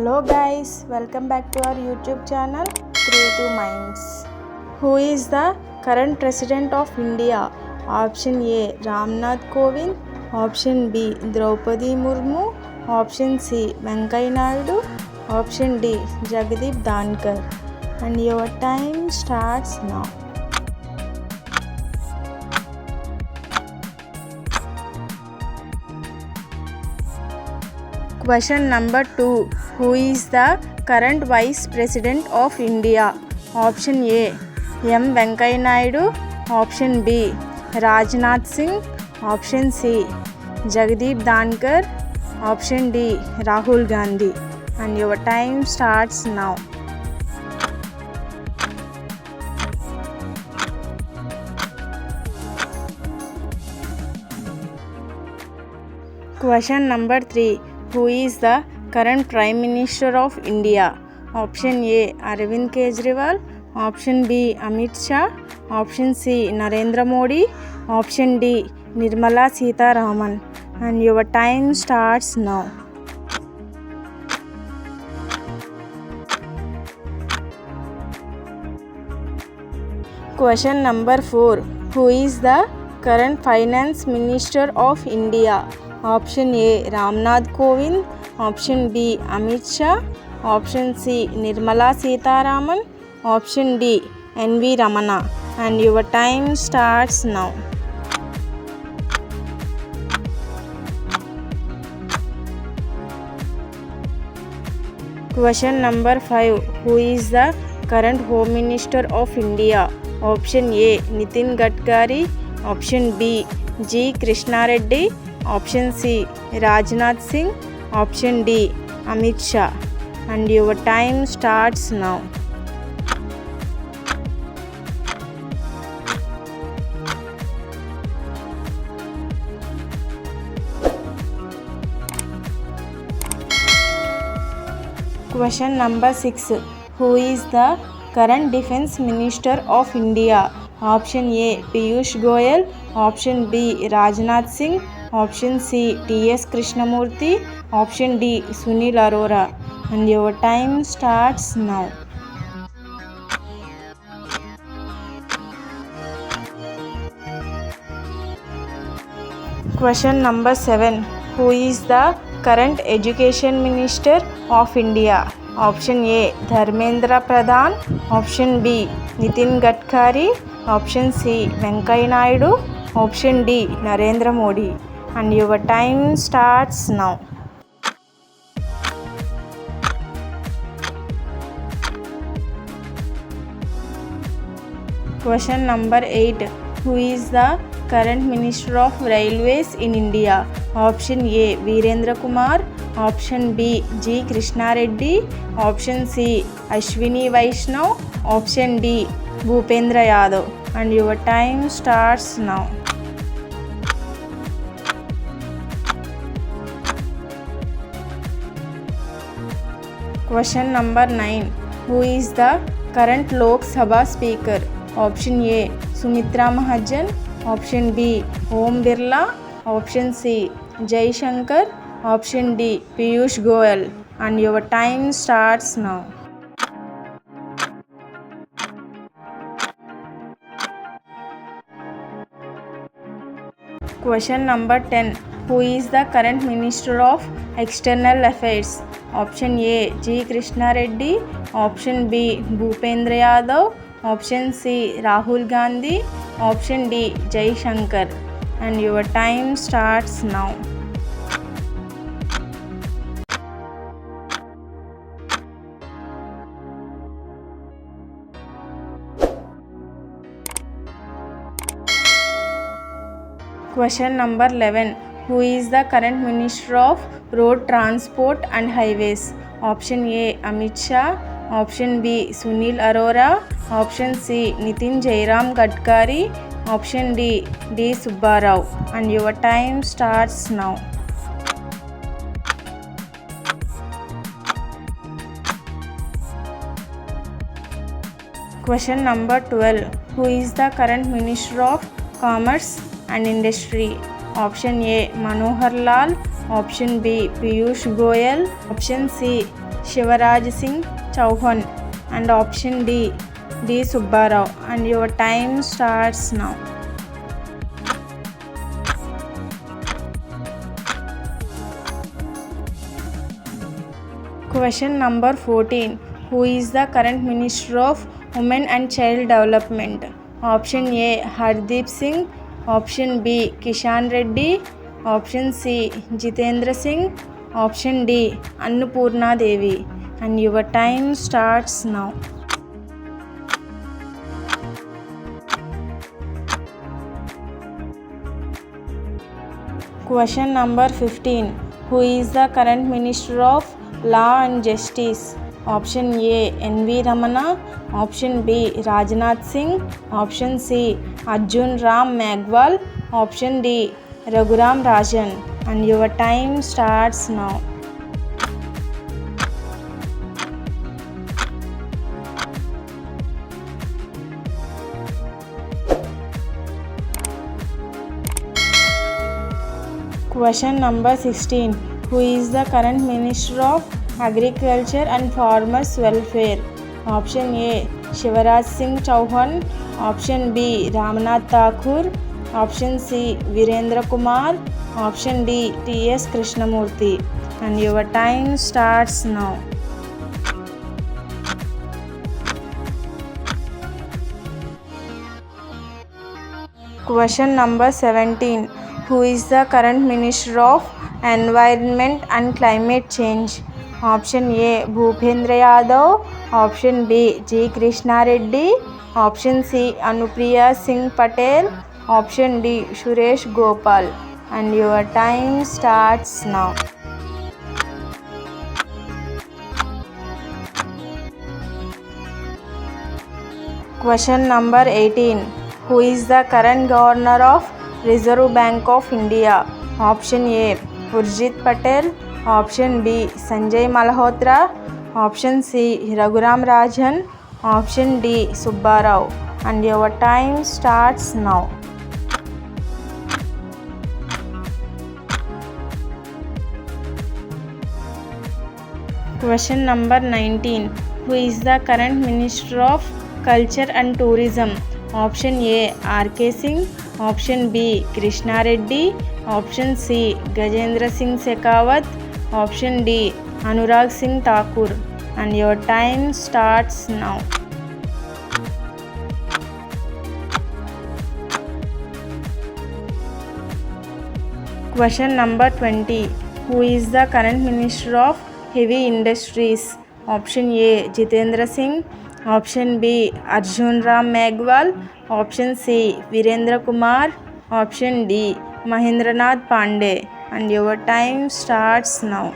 Hello guys, welcome back to our YouTube channel Creative Minds. Who is the current President of India? Option A Ramnath Kovind, Option B Draupadi Murmu, Option C Venkaiah Naidu, Option D Jagdeep Dhankar. And your time starts now. Question number 2. Who is the current Vice President of India? Option A M. Venkaiah Naidu, Option B Rajnath Singh, Option C Jagdeep Dhankar, Option D Rahul Gandhi. And your time starts now. Question number 3. Who is the current Prime Minister of India? Option A Arvind Kejriwal, Option B Amit Shah, Option C Narendra Modi, Option D Nirmala Sitharaman. And your time starts now. Question number 4. Who is the current Finance Minister of India? Option A Ramnath Kovind, Option B Amit Shah, Option C Nirmala Sitharaman, Option D N.V. Ramana. And your time starts now. Question number 5. Who is the current Home Minister of India? Option A Nitin Gadkari, Option B G Krishna Reddy, Option C Rajnath Singh, Option D Amit Shah. And your time starts now. Question number 6. Who is the current Defence Minister of India? Option A Piyush Goyal, Option B Rajnath Singh, Option C T.S. Krishnamurthy, Option D Sunil Arora. And your time starts now. Question number 7. Who is the current Education Minister of India? Option A Dharmendra Pradhan, Option B Nitin Gadkari, Option C Venkaiah Naidu, Option D Narendra Modi. And your time starts now. Question number 8. Who is the current Minister of Railways in India? Option A Virendra Kumar, Option B G Krishna Reddy, Option C Ashwini Vaishnaw, Option D Bhupendra Yadav. And your time starts now. Question number 9. Who is the current Lok Sabha Speaker? Option A Sumitra Mahajan, Option B Om Birla, Option C Jai Shankar, Option D Piyush Goyal. And your time starts now. Question number 10. Who is the current Minister of External Affairs? Option A G Krishna Reddy, Option B Bhupendra Yadav, Option C Rahul Gandhi, Option D Jai Shankar. And your time starts now. Question number 11. Who is the current Minister of Road Transport and Highways? Option A Amit Shah, Option B Sunil Arora, Option C Nitin Jairam Gadkari, Option D D Subbarao. And your time starts now. Question number 12. Who is the current Minister of Commerce and Industry? Option A Manohar Lal, Option B Piyush Goyal, Option C Shivaraj Singh Chauhan, and option D Subbarao. And your time starts now. Question number 14. Who is the current Minister of Women and Child Development? Option A Hardeep Singh, option B Kishan Reddy, option C Jitendra Singh, option D Annapurna Devi. And your time starts now. Question number 15. Who is the current Minister of Law and Justice? Option A N.V. Ramana, option B Rajnath Singh, option C Arjun Ram Meghwal, option D Raghuram Rajan. And your time starts now. Question number 16. Who is the current Minister of Agriculture and Farmers Welfare? Option A Shivaraj Singh Chauhan, option B Ramnath Thakur, option C Virendra Kumar, option D T.S. Krishnamurthy. And your time starts now. Question number 17. Who is the current Minister of Environment and Climate Change? Option A Bhupendra Yadav, option B G Krishna Reddy, option C Anupriya Singh Patel, option D Suresh Gopal. And your time starts now. Question number 18. Who is the current Governor of Reserve Bank of India? Option A Urjit Patel, option B Sanjay Malhotra, option C Raghuram Rajan, option D Subbarao. And your time starts now. Question number 19. Who is the current Minister of Culture and Tourism? Option A R.K. Singh, option B Krishna Reddy, option C Gajendra Singh Shekhawat, option D Anurag Singh Thakur. And your time starts now. Question number 20. Who is the current Minister of Heavy Industries? Option A Jitendra Singh, option B Arjun Ram Meghwal, option C Virendra Kumar, option D Mahendranath Pandey. And your time starts now.